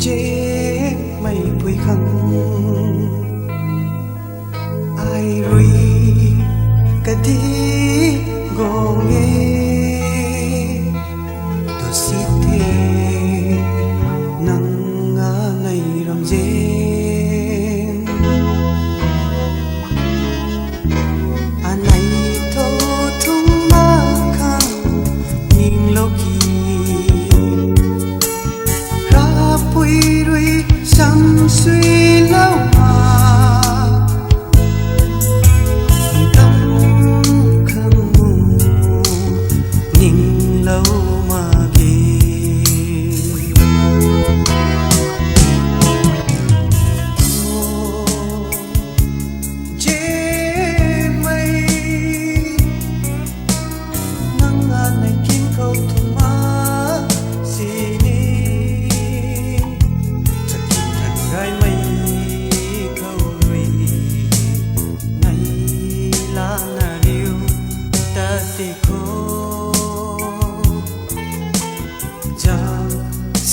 chế mây vui khăn ai rui cả đi gò nghe tôi xin thế nắng ngã ngày rằm rên anh này thâu thung ma khang nhìn lâu kỳ ra bụi rui sang suy lâu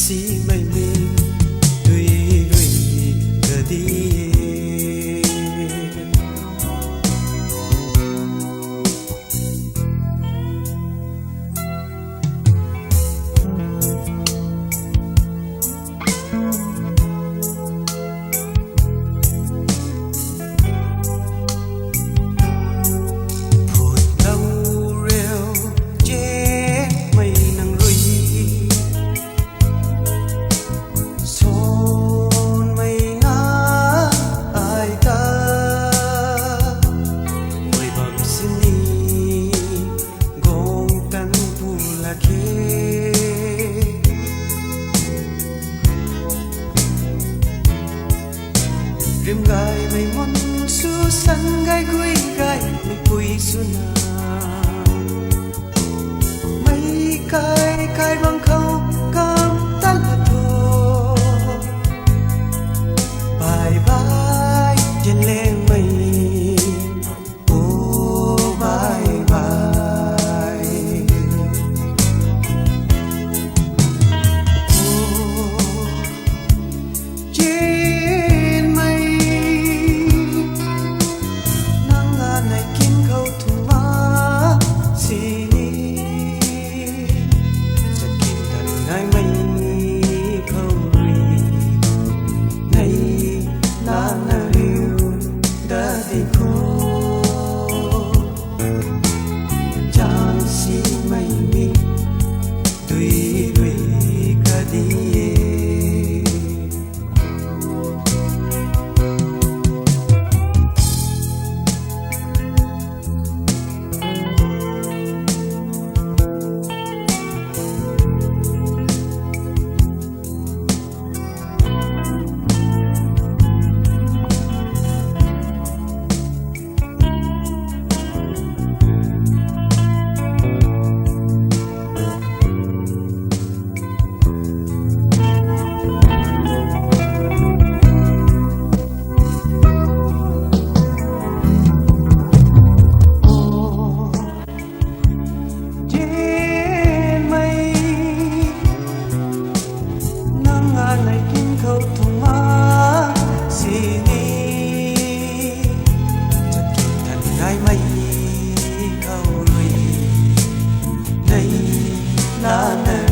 si mây mi tùy rui cờ đi rim gai mây mon su san gai gui gai mây pui su na mây kai kai bang khâu cam tan là thô bye bye trên lên mây oh bye bye này kín khâu thùng má xì ni chợt kìm thần gai mây khâu rui này là nơi